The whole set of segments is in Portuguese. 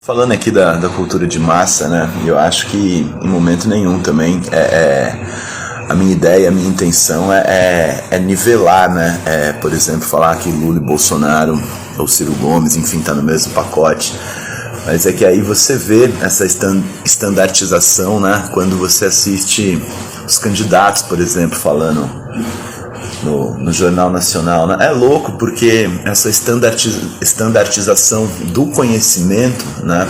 Falando aqui da cultura de massa, né? Eu acho que em momento nenhum também a minha ideia, a minha intenção é nivelar, né? Por exemplo, falar que Lula e Bolsonaro ou Ciro Gomes, enfim, tá no mesmo pacote. Mas é que aí você vê essa estandartização, né? Quando você assiste os candidatos, por exemplo, falando no Jornal Nacional, né? É louco porque essa estandartização do conhecimento, né,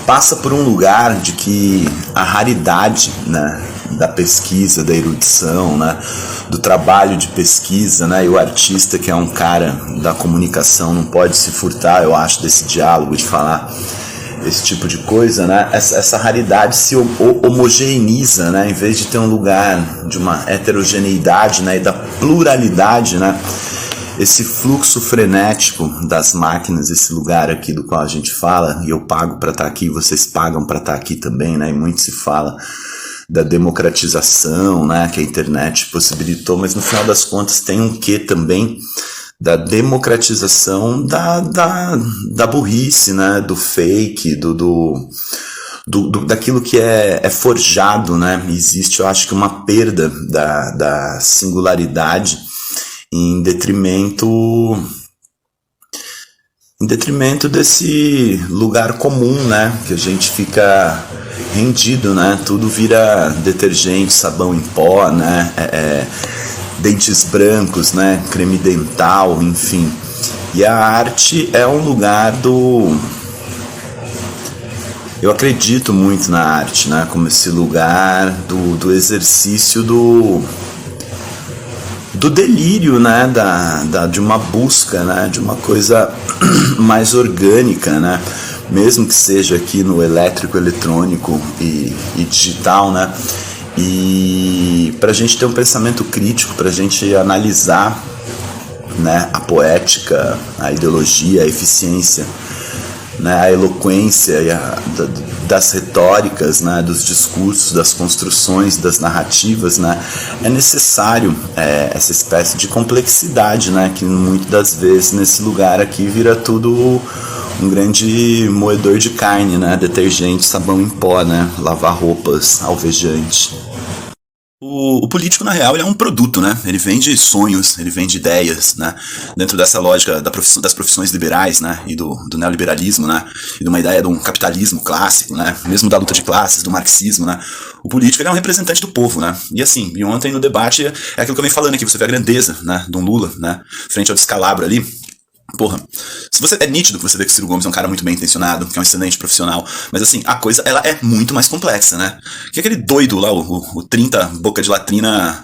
passa por um lugar de que a raridade, né, da pesquisa, da erudição, né, do trabalho de pesquisa, né, e o artista, que é um cara da comunicação, não pode se furtar, eu acho, desse diálogo, de falar esse tipo de coisa, né? Essa raridade se homogeneiza, né? Em vez de ter um lugar de uma heterogeneidade, né, e da pluralidade, né? Esse fluxo frenético das máquinas, esse lugar aqui do qual a gente fala, e eu pago para estar aqui, vocês pagam para estar aqui também, né? E muito se fala da democratização, né, que a internet possibilitou, mas no final das contas tem um quê também da democratização da burrice, né, do fake, daquilo que é forjado, né? Existe, eu acho que uma perda da singularidade em detrimento desse lugar comum, né, que a gente fica rendido, né? Tudo vira detergente, sabão em pó, né? Dentes brancos, né? Creme dental, enfim. E a arte é um lugar eu acredito muito na arte, né? Como esse lugar do exercício do delírio, né? De uma busca, né? De uma coisa mais orgânica, né? Mesmo que seja aqui no elétrico, eletrônico e digital, né? E para a gente ter um pensamento crítico, para a gente analisar, né, a poética, a ideologia, a eficiência, né, a eloquência das retóricas, né, dos discursos, das construções, das narrativas, né, é necessário essa espécie de complexidade, né, que muitas das vezes nesse lugar aqui vira tudo um grande moedor de carne, né, detergente, sabão em pó, né, lavar roupas, alvejante. O político, na real, ele é um produto, né? Ele vende sonhos, ele vende ideias, né? Dentro dessa lógica das profissões liberais, né? E do neoliberalismo, né? E de uma ideia de um capitalismo clássico, né? Mesmo da luta de classes, do marxismo, né? O político, ele é um representante do povo, né? E assim, e ontem no debate é aquilo que eu venho falando aqui, você vê a grandeza, né? De um Lula, né? Frente ao descalabro ali. Porra, se você é nítido que você vê que o Ciro Gomes é um cara muito bem intencionado, que é um excelente profissional, mas assim, a coisa, ela é muito mais complexa, né? Que aquele doido lá, o 30 boca de latrina,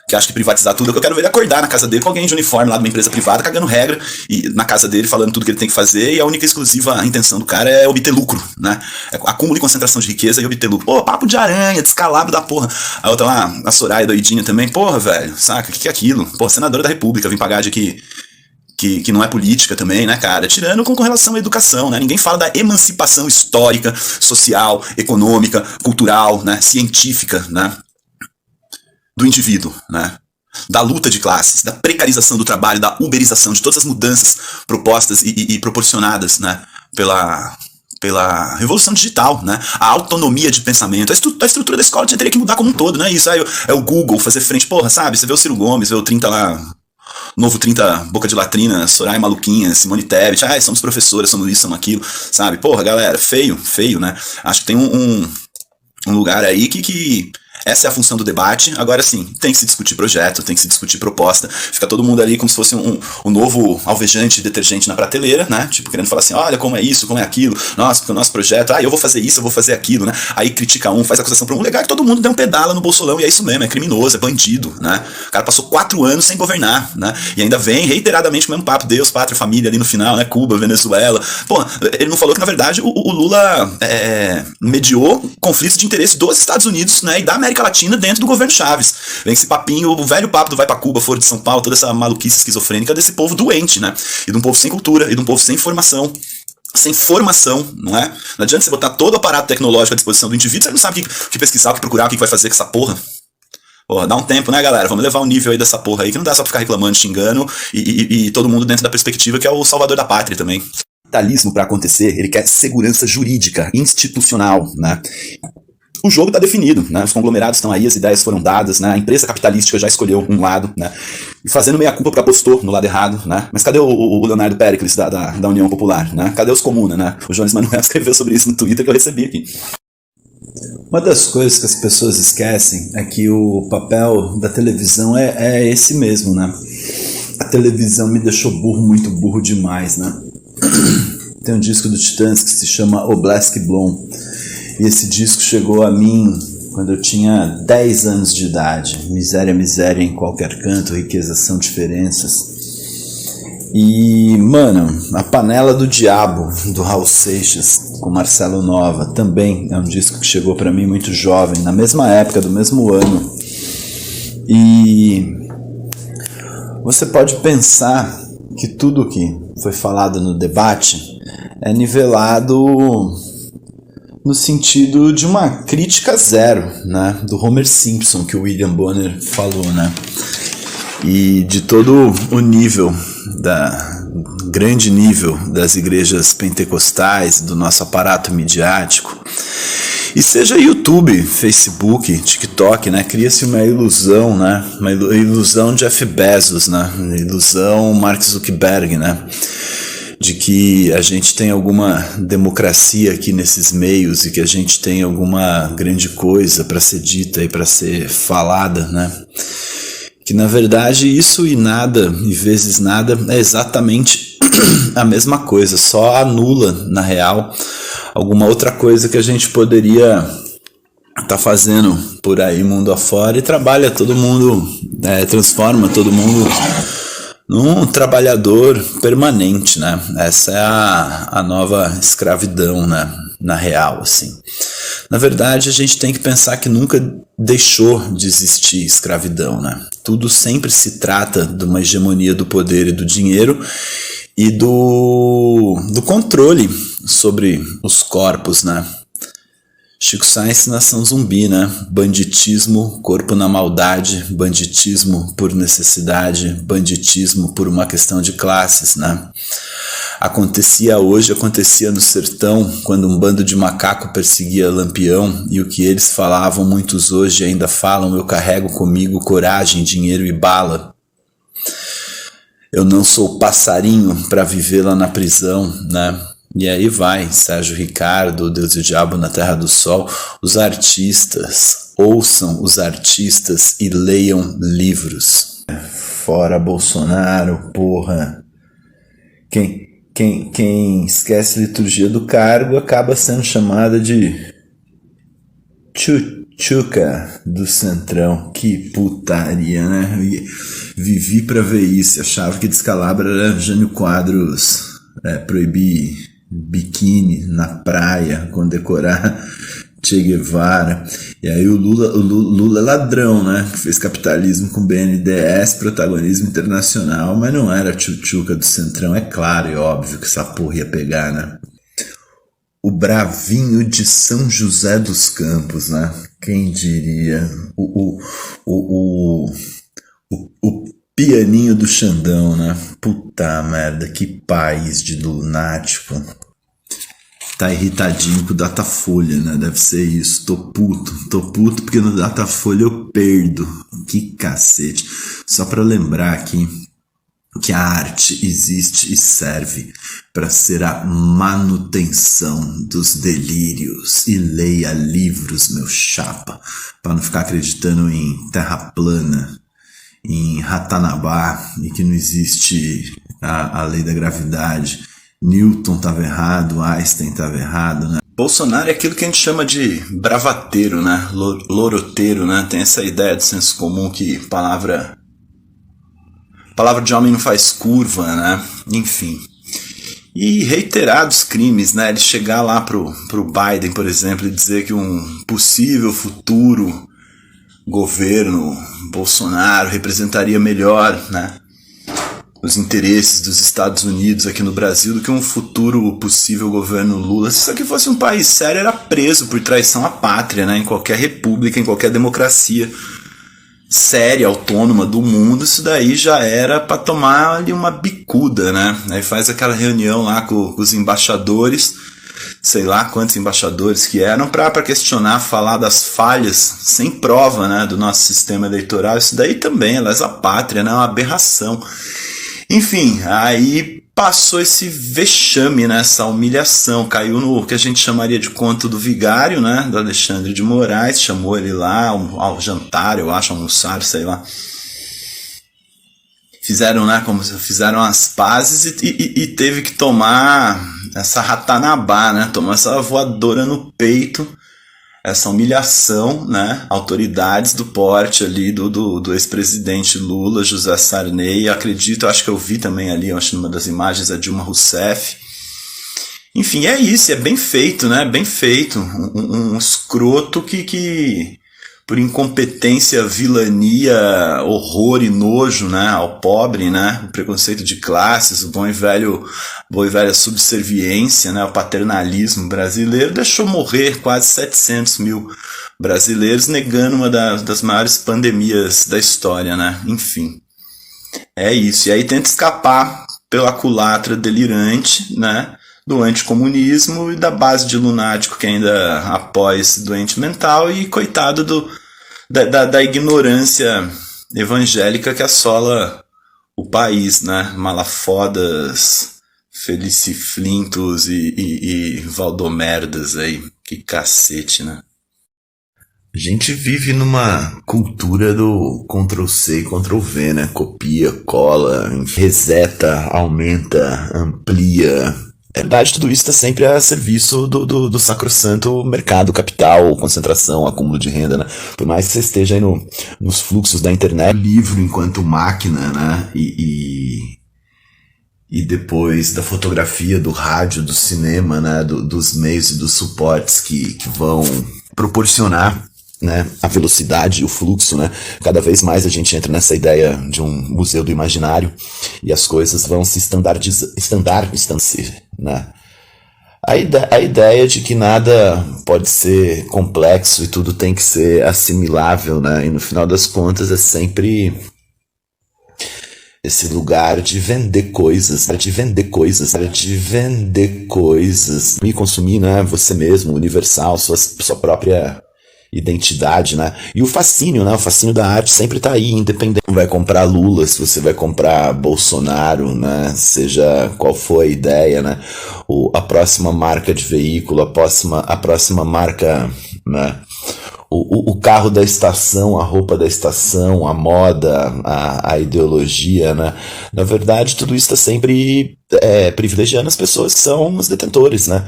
que acha que privatizar tudo, eu quero ver ele acordar na casa dele com alguém de uniforme lá de uma empresa privada, cagando regra, e na casa dele falando tudo que ele tem que fazer, e a única exclusiva intenção do cara é obter lucro, né? É acúmulo e concentração de riqueza e obter lucro. Pô, papo de aranha, descalabro da porra. A outra lá, a Soraya doidinha também, porra, velho, saca? O que é aquilo? Pô, senadora da República, vim pagar de que não é política também, né, cara? Tirando com relação à educação, né? Ninguém fala da emancipação histórica, social, econômica, cultural, né? Científica, né? Do indivíduo, né? Da luta de classes, da precarização do trabalho, da uberização, de todas as mudanças propostas e proporcionadas, né? Pela revolução digital, né? A autonomia de pensamento, a estrutura da escola teria que mudar como um todo, né? Isso aí é o Google fazer frente, porra, sabe? Você vê o Ciro Gomes, vê o 30 lá, novo 30 boca de latrina, Soraya Maluquinha, Simone Tebet, somos professoras, somos isso, somos aquilo, sabe? Porra, galera, feio, né? Acho que tem um lugar aí que essa é a função do debate. Agora sim, tem que se discutir projeto, tem que se discutir proposta. Fica todo mundo ali como se fosse um novo alvejante detergente na prateleira, né? Tipo, querendo falar assim, olha como é isso, como é aquilo. Nossa, porque o nosso projeto, eu vou fazer isso, eu vou fazer aquilo, né? Aí critica um, faz acusação pra um. Legal que todo mundo deu um pedala no bolsolão, e é isso mesmo, é criminoso, é bandido, né? O cara passou 4 anos sem governar, né? E ainda vem reiteradamente com o mesmo papo, Deus, pátria, família ali no final, né? Cuba, Venezuela. Pô, ele não falou que, na verdade, o Lula mediou conflitos de interesse dos Estados Unidos, né? E da América Latina dentro do governo Chaves. Vem esse papinho, o velho papo do vai pra Cuba, fora de São Paulo, toda essa maluquice esquizofrênica desse povo doente, né? E de um povo sem cultura, e de um povo sem formação. Sem formação, não é? Não adianta você botar todo o aparato tecnológico à disposição do indivíduo, você não sabe o que pesquisar, o que procurar, o que vai fazer com essa porra. Porra, dá um tempo, né, galera? Vamos levar o nível aí dessa porra aí, que não dá só pra ficar reclamando, xingando, e todo mundo dentro da perspectiva que é o salvador da pátria também. capitalismo para acontecer, ele quer segurança jurídica, institucional, né? O jogo está definido, né? Os conglomerados estão aí, as ideias foram dadas, né? A empresa capitalística já escolheu um lado, né? E fazendo meia-culpa porque apostou no lado errado, né? Mas cadê o Leonardo Pericles da União Popular, né? Cadê os Comuna, né? O Jones Manuel escreveu sobre isso no Twitter que eu recebi aqui. Uma das coisas que as pessoas esquecem é que o papel da televisão é esse mesmo, né? A televisão me deixou burro, muito burro demais, né? Tem um disco do Titãs que se chama Oblast Blom. E esse disco chegou a mim quando eu tinha 10 anos de idade. Miséria, miséria em qualquer canto, riqueza são diferenças. E, mano, A Panela do Diabo, do Raul Seixas, com Marcelo Nova, também é um disco que chegou pra mim muito jovem, na mesma época, do mesmo ano. E você pode pensar que tudo que foi falado no debate é nivelado no sentido de uma crítica zero, né, do Homer Simpson, que o William Bonner falou, né, e de todo o nível, grande nível das igrejas pentecostais, do nosso aparato midiático, e seja YouTube, Facebook, TikTok, né, cria-se uma ilusão, né, uma ilusão Jeff Bezos, né, uma ilusão Mark Zuckerberg, né, de que a gente tem alguma democracia aqui nesses meios e que a gente tem alguma grande coisa para ser dita e para ser falada, né? Que na verdade isso e nada, e vezes nada, é exatamente a mesma coisa, só anula, na real, alguma outra coisa que a gente poderia tá fazendo por aí mundo afora, e trabalha todo mundo, transforma todo mundo num trabalhador permanente, né? Essa é a nova escravidão, né? Na real, assim. Na verdade, a gente tem que pensar que nunca deixou de existir escravidão, né? Tudo sempre se trata de uma hegemonia do poder e do dinheiro e do controle sobre os corpos, né? Chico Science, Nação Zumbi, né? Banditismo, corpo na maldade, banditismo por necessidade, banditismo por uma questão de classes, né? Acontecia no sertão, quando um bando de macaco perseguia Lampião, e o que eles falavam, muitos hoje ainda falam: eu carrego comigo coragem, dinheiro e bala. Eu não sou passarinho para viver lá na prisão, né? E aí vai, Sérgio Ricardo, Deus e o Diabo na Terra do Sol. Os artistas, ouçam os artistas e leiam livros. Fora Bolsonaro, porra. Quem esquece a liturgia do cargo acaba sendo chamada de tchutchuca do Centrão. Que putaria, né? Vivi pra ver isso. Achava que Descalabro era Jânio Quadros proibir biquíni na praia, condecorar Che Guevara. E aí o Lula é ladrão, né? Que fez capitalismo com BNDES, protagonismo internacional, mas não era tchutchuca do Centrão. É claro e óbvio que essa porra ia pegar, né? O bravinho de São José dos Campos, né? Quem diria? O pianinho do Xandão, né? Puta merda, que país de lunático. Tá irritadinho com o Datafolha, né? Deve ser isso. Tô puto porque no Datafolha eu perdo. Que cacete. Só pra lembrar aqui que a arte existe e serve para ser a manutenção dos delírios. E leia livros, meu chapa, para não ficar acreditando em terra plana, em Ratanabá, e que não existe a lei da gravidade. Newton estava errado, Einstein estava errado, né? Bolsonaro é aquilo que a gente chama de bravateiro, né? Loroteiro, né? Tem essa ideia de senso comum que palavra de homem não faz curva, né? Enfim. E reiterados crimes, né? Ele chegar lá pro Biden, por exemplo, e dizer que um possível futuro governo Bolsonaro representaria melhor, né, os interesses dos Estados Unidos aqui no Brasil do que um futuro possível governo Lula. Se isso aqui fosse um país sério, era preso por traição à pátria, né, em qualquer república, em qualquer democracia. séria, autônoma do mundo, isso daí já era para tomar ali uma bicuda, né? Aí faz aquela reunião lá com os embaixadores, sei lá quantos embaixadores que eram, para questionar, falar das falhas sem prova, né, do nosso sistema eleitoral. Isso daí também é lesa pátria, né? Uma aberração. Enfim, aí passou esse vexame, né, essa humilhação, caiu no que a gente chamaria de conto do vigário, né, do Alexandre de Moraes, chamou ele lá ao jantar, eu acho, almoçar, sei lá. Fizeram, né, como fizeram as pazes e teve que tomar essa ratanabá, né, tomar essa voadora no peito, essa humilhação, né, autoridades do porte ali do ex-presidente Lula, José Sarney, acredito, acho que eu vi também ali, eu acho numa das imagens, a Dilma Rousseff. Enfim, é isso, é bem feito, né, bem feito, um escroto que por incompetência, vilania, horror e nojo, né, ao pobre, né, o preconceito de classes, o boa e velha subserviência, né, o paternalismo brasileiro, deixou morrer quase 700 mil brasileiros, negando uma das maiores pandemias da história, né, enfim. É isso, e aí tenta escapar pela culatra delirante, né, do anticomunismo e da base de lunático que ainda apoia esse doente mental e coitado da ignorância evangélica que assola o país, né? Malafodas, feliciflintos e valdomerdas aí. Que cacete, né? A gente vive numa cultura do Ctrl-C e Ctrl-V, né? Copia, cola, reseta, aumenta, amplia. Na verdade, tudo isso está sempre a serviço do sacrossanto mercado, capital, concentração, acúmulo de renda, né? Por mais que você esteja aí nos fluxos da internet, livro enquanto máquina, né? E depois da fotografia, do rádio, do cinema, né? Dos meios e dos suportes que vão proporcionar, né, a velocidade e o fluxo, né? Cada vez mais a gente entra nessa ideia de um museu do imaginário e as coisas vão se né? A ideia de que nada pode ser complexo e tudo tem que ser assimilável, né? E no final das contas é sempre esse lugar de vender coisas, me consumir, né? Você mesmo, universal, sua própria identidade, né? E o fascínio, né? O fascínio da arte sempre tá aí, independente. Vai comprar Lula, se você vai comprar Bolsonaro, né? Seja qual for a ideia, né? A próxima marca de veículo, a próxima marca, né? O carro da estação, a roupa da estação, a moda, a ideologia, né? Na verdade, tudo isso está sempre privilegiando as pessoas que são os detentores, né?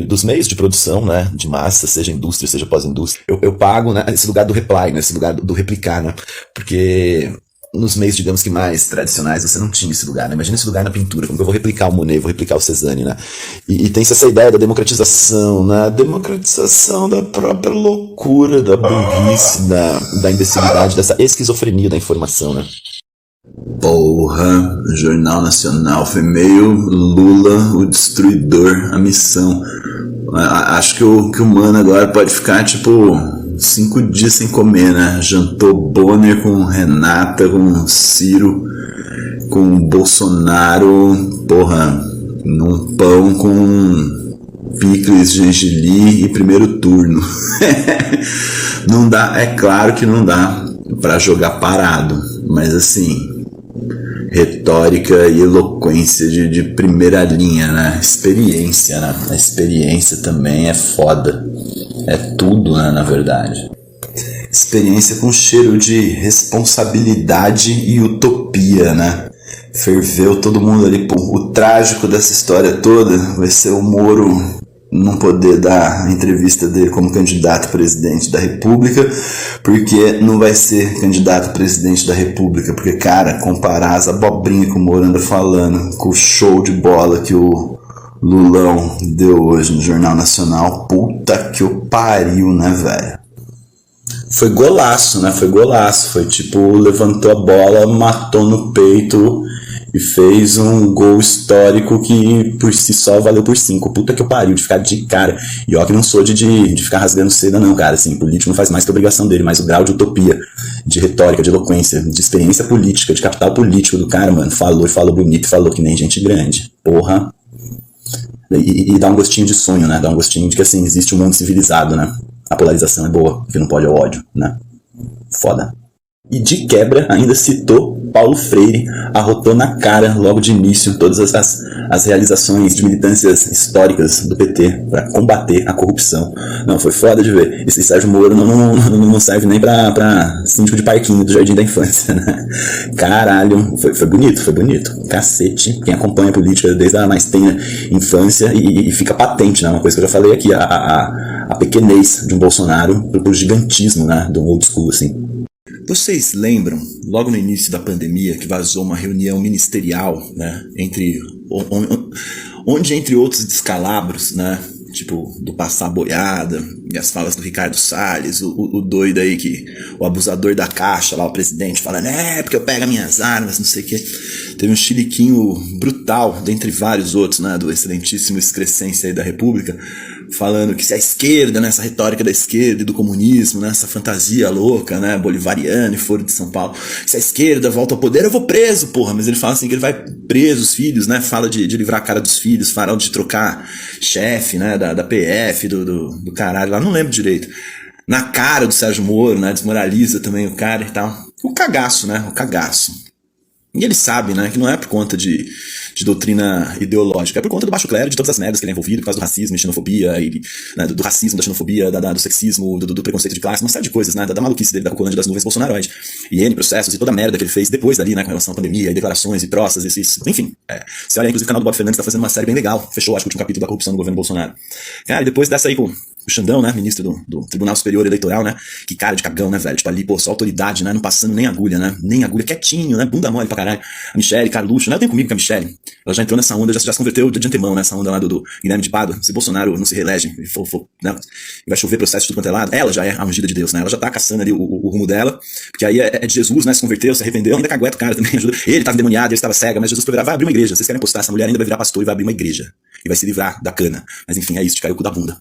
Dos meios de produção, né, de massa, seja indústria, seja pós-indústria. Eu pago, né, esse lugar do reply, né, esse lugar do replicar, né, porque nos meios, digamos que mais tradicionais, você não tinha esse lugar, né, imagina esse lugar na pintura, como que eu vou replicar o Monet, vou replicar o Cézanne, né, e tem essa ideia da democratização, né, a democratização da própria loucura, da burrice, da imbecilidade, dessa esquizofrenia da informação, né. Porra, Jornal Nacional foi meio Lula, o destruidor, a missão. Acho que o mano agora pode ficar tipo 5 dias sem comer, né? Jantou Bonner com Renata, com Ciro, com Bolsonaro, porra, num pão com picles, gengelim e primeiro turno. Não dá, é claro que não dá pra jogar parado, mas assim, retórica e eloquência de primeira linha, né? Experiência, né? A experiência também é foda. É tudo, né? Na verdade. Experiência com cheiro de responsabilidade e utopia, né? Ferveu todo mundo ali. O trágico dessa história toda vai ser o Moro não poder dar a entrevista dele como candidato a presidente da República, porque não vai ser candidato a presidente da República, porque, cara, comparar as abobrinhas que o Moro anda falando com o show de bola que o Lulão deu hoje no Jornal Nacional, puta que o pariu, né, velho? Foi golaço, né? Foi golaço. Foi tipo, levantou a bola, matou no peito E fez um gol histórico que por si só valeu por 5. Puta que eu pariu, de ficar de cara. E ó que não sou de ficar rasgando seda não, cara. Assim, político não faz mais que a obrigação dele, mas o grau de utopia, de retórica, de eloquência, de experiência política, de capital político do cara, mano, falou e falou bonito, falou que nem gente grande. Porra. E dá um gostinho de sonho, né? Dá um gostinho de que, assim, existe um mundo civilizado, né? A polarização é boa, o que não pode é o ódio, né? Foda. E de quebra ainda citou Paulo Freire, arrotou na cara logo de início todas as realizações de militâncias históricas do PT para combater a corrupção. Não, foi foda de ver. Esse Sérgio Moro não serve nem pra síndico de parquinho do Jardim da Infância, né? Caralho, foi bonito, foi bonito. Cacete. Quem acompanha a política desde a mais tenra infância e fica patente, né? Uma coisa que eu já falei aqui, a pequenez de um Bolsonaro pro gigantismo, né? Do old school, assim. Vocês lembram, logo no início da pandemia, que vazou uma reunião ministerial, né, onde entre outros descalabros, né, tipo, do passar boiada, e as falas do Ricardo Salles, o doido aí o abusador da Caixa, lá o presidente, falando, porque eu pego minhas armas, não sei o quê. Teve um chiliquinho brutal, dentre vários outros, né, do excelentíssimo excrescência aí da República, falando que se a esquerda, né, essa retórica da esquerda e do comunismo, né, essa fantasia louca, né, bolivariana e Foro de São Paulo, se a esquerda volta ao poder, eu vou preso, porra. Mas ele fala assim que ele vai preso, os filhos, né, fala de livrar a cara dos filhos, fala de trocar chefe, né, da PF, do caralho, lá não lembro direito. Na cara do Sérgio Moro, né, desmoraliza também o cara e tal. O cagaço, né, o cagaço. E ele sabe, né, que não é por conta de doutrina ideológica, é por conta do baixo clero, de todas as merdas que ele é envolvido, por causa do racismo e xenofobia, né, do racismo, da xenofobia, do sexismo, do preconceito de classe, uma série de coisas, né, da maluquice dele, da Cocolândia das nuvens bolsonaroide. E N processos e toda a merda que ele fez depois dali, né, com relação à pandemia, e declarações e troças, enfim. Você olha, inclusive, o canal do Bob Fernandes tá fazendo uma série bem legal, fechou, acho que o último capítulo da corrupção do governo Bolsonaro. Cara, e depois dessa aí com o Xandão, né, ministro do Tribunal Superior Eleitoral, né, que cara de cagão, né, velho, tipo ali, pô, só autoridade, né, não passando nem agulha, né, nem agulha, quietinho, né, bunda mole pra caralho. A Michele, Carluxo, né, eu tenho comigo com a Michele, ela já entrou nessa onda, já se converteu de antemão, né, essa onda lá do Guilherme de Pádua, se Bolsonaro não se reelege, né, e vai chover processo de tudo quanto é lado, ela já é a ungida de Deus, né, ela já tá caçando ali o rumo dela, porque aí é de Jesus, né, se converteu, se arrependeu, ainda cagueta o cara também, ajuda, ele tava endemoniado, ele estava cega, mas Jesus proverá, vai abrir uma igreja, vocês querem postar, essa mulher ainda vai virar pastor e vai abrir uma igreja, e vai se livrar da cana, mas enfim, é isso, de cair o cu da bunda.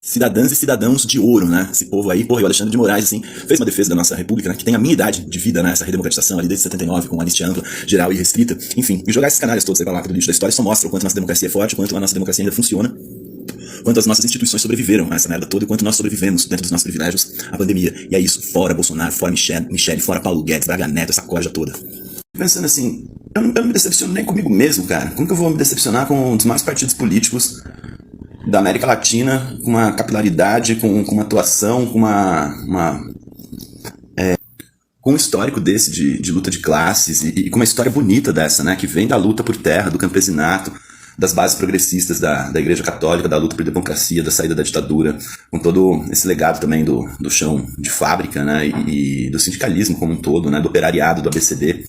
Cidadãs e cidadãos de ouro, né? Esse povo aí, porra, o Alexandre de Moraes, assim, fez uma defesa da nossa república, né? Que tem a minha idade de vida, né? Essa redemocratização ali desde 79, com uma anistia ampla, geral e restrita. Enfim, e jogar esses canalhas todos aí pra lá, do lixo da história, só mostra o quanto a nossa democracia é forte, o quanto a nossa democracia ainda funciona, quanto as nossas instituições sobreviveram a essa merda toda e quanto nós sobrevivemos dentro dos nossos privilégios à pandemia. E é isso, fora Bolsonaro, fora Michele, fora Paulo Guedes, Braga Neto, essa corja toda. Pensando assim, eu não me decepciono nem comigo mesmo, cara. Como que eu vou me decepcionar com um dos maiores partidos políticos da América Latina, com uma capilaridade, com uma atuação, com com um histórico desse de luta de classes e com uma história bonita dessa, né, que vem da luta por terra, do campesinato, das bases progressistas da Igreja Católica, da luta por democracia, da saída da ditadura, com todo esse legado também do chão de fábrica, né, e do sindicalismo como um todo, né, do operariado, do ABCD.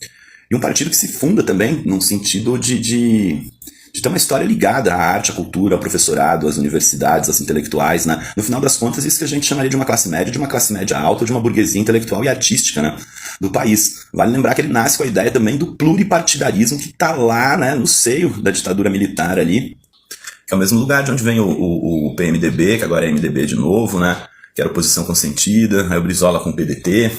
E um partido que se funda também num sentido de ter uma história ligada à arte, à cultura, ao professorado, às universidades, aos intelectuais, né? No final das contas, isso que a gente chamaria de uma classe média alta, de uma burguesia intelectual e artística, né, do país. Vale lembrar que ele nasce com a ideia também do pluripartidarismo que está lá, né, no seio da ditadura militar ali, que é o mesmo lugar de onde vem o PMDB, que agora é MDB de novo, né, que era oposição consentida, aí o Brizola com o PDT,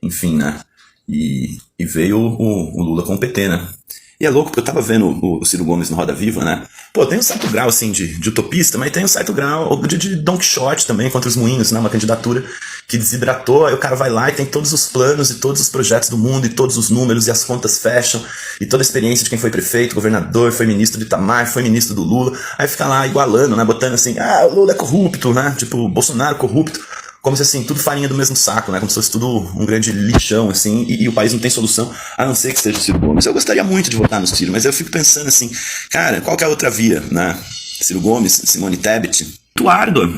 enfim, né, e veio o Lula com o PT, né. E é louco, porque eu tava vendo o Ciro Gomes no Roda Viva, né? Pô, tem um certo grau, assim, de utopista, mas tem um certo grau de Don Quixote também, contra os moinhos, né? Uma candidatura que desidratou, aí o cara vai lá e tem todos os planos e todos os projetos do mundo e todos os números e as contas fecham e toda a experiência de quem foi prefeito, governador, foi ministro de Itamar, foi ministro do Lula, aí fica lá igualando, né? Botando assim, o Lula é corrupto, né? Tipo, Bolsonaro corrupto. Como se, assim, tudo farinha do mesmo saco, né? Como se fosse tudo um grande lixão, assim, e o país não tem solução, a não ser que seja o Ciro Gomes. Eu gostaria muito de votar no Ciro, mas eu fico pensando assim, cara, qual que é a outra via, né? Ciro Gomes, Simone Tebet, muito árdua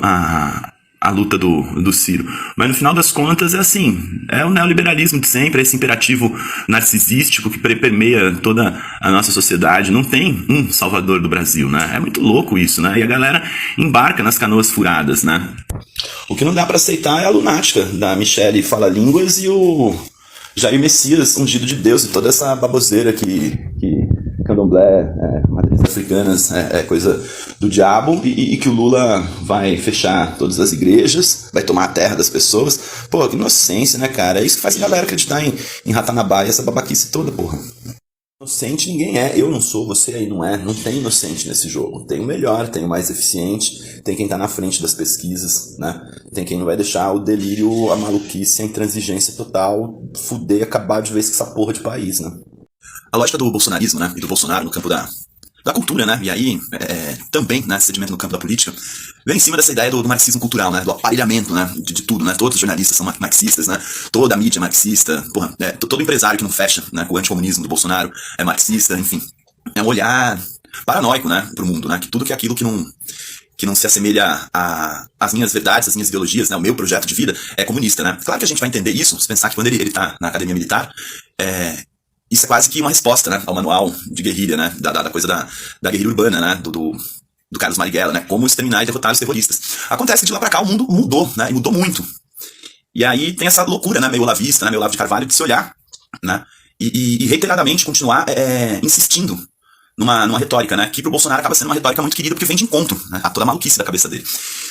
a luta do Ciro. Mas no final das contas é assim, é o neoliberalismo de sempre, é esse imperativo narcisístico que permeia toda a nossa sociedade. Não tem um salvador do Brasil, né? É muito louco isso, né? E a galera embarca nas canoas furadas, né? O que não dá pra aceitar é a lunática da Michele Fala Línguas e o Jair Messias, ungido de Deus, e toda essa baboseira que candomblé, matrizes africanas é coisa do diabo, e que o Lula vai fechar todas as igrejas, vai tomar a terra das pessoas. Pô, que inocência, né, cara? É isso que faz a galera acreditar em Ratanabá e essa babaquice toda, porra. Inocente ninguém é, eu não sou, você aí não é, não tem inocente nesse jogo. Tem o melhor, tem o mais eficiente, tem quem tá na frente das pesquisas, né? Tem quem não vai deixar o delírio, a maluquice, a intransigência total fuder e acabar de vez com essa porra de país, né? A lógica do bolsonarismo, né, e do Bolsonaro no campo da cultura, né, e aí também, né, sedimento no campo da política, vem em cima dessa ideia do marxismo cultural, né, do aparelhamento, né, de tudo, né, todos os jornalistas são marxistas, né, toda a mídia é marxista, porra, todo empresário que não fecha, né, com o anticomunismo do Bolsonaro é marxista, enfim, é um olhar paranoico, né, pro mundo, né, que tudo que é aquilo que não se assemelha às minhas verdades, às minhas ideologias, né, o meu projeto de vida é comunista, né. Claro que a gente vai entender isso, se pensar que quando ele tá na academia militar, isso é quase que uma resposta, né, ao manual de guerrilha, né, da coisa da guerrilha urbana, né, do Carlos Marighella, né, como exterminar e derrotar os terroristas. Acontece que de lá pra cá o mundo mudou, né, e mudou muito. E aí tem essa loucura, né, meio olavista, né, meio Olavo de Carvalho, de se olhar, né, e reiteradamente continuar insistindo numa retórica, né, que pro Bolsonaro acaba sendo uma retórica muito querida porque vem de encontro, né, a toda a maluquice da cabeça dele.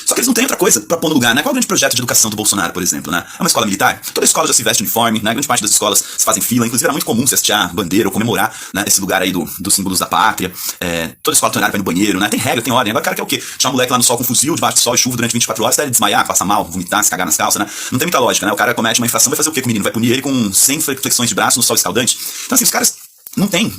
Só que eles não têm outra coisa pra pôr no lugar, né? Qual é o grande projeto de educação do Bolsonaro, por exemplo, né? É uma escola militar? Toda escola já se veste uniforme, né? Grande parte das escolas se fazem fila, inclusive era muito comum se hastear bandeira ou comemorar, né, esse lugar aí dos símbolos da pátria. Toda escola torneira vai no banheiro, né? Tem regra, tem ordem. Agora o cara quer o quê? Deixar um moleque lá no sol com um fuzil, debaixo de sol e chuva durante 24 horas, até ele desmaiar, passar mal, vomitar, se cagar nas calças, né? Não tem muita lógica, né? O cara comete uma infração, vai fazer o quê com o menino? Vai punir ele com 100 flexões de braço no sol escaldante? Então assim, os caras não tem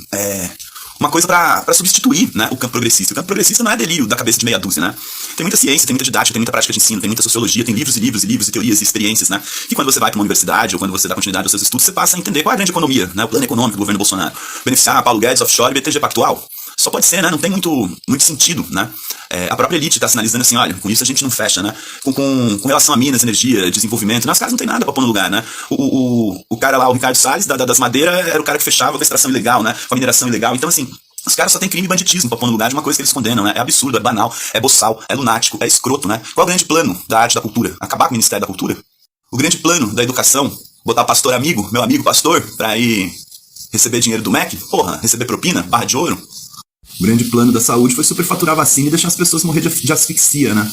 uma coisa pra substituir, né, o campo progressista. O campo progressista não é delírio da cabeça de meia dúzia, né? Tem muita ciência, tem muita didática, tem muita prática de ensino, tem muita sociologia, tem livros e livros e livros e teorias e experiências, né? Que quando você vai pra uma universidade ou quando você dá continuidade aos seus estudos, você passa a entender qual é a grande economia, né? O plano econômico do governo Bolsonaro. Beneficiar Paulo Guedes, offshore e BTG Pactual. Só pode ser, né? Não tem muito sentido, né? A própria elite tá sinalizando assim, olha, com isso a gente não fecha, né? Com relação a minas, energia, desenvolvimento, né? Os caras não tem nada pra pôr no lugar, né? O cara lá, o Ricardo Salles, das madeiras, era o cara que fechava com a extração ilegal, né? Com a mineração ilegal. Então, assim, os caras só tem crime e banditismo pra pôr no lugar de uma coisa que eles condenam, né? É absurdo, é banal, é boçal, é lunático, é escroto, né? Qual é o grande plano da arte e da cultura? Acabar com o Ministério da Cultura? O grande plano da educação? Botar pastor amigo, meu amigo pastor, pra ir receber dinheiro do MEC? Porra, receber propina, barra de ouro? O grande plano da saúde foi superfaturar a vacina e deixar as pessoas morrer de asfixia, né?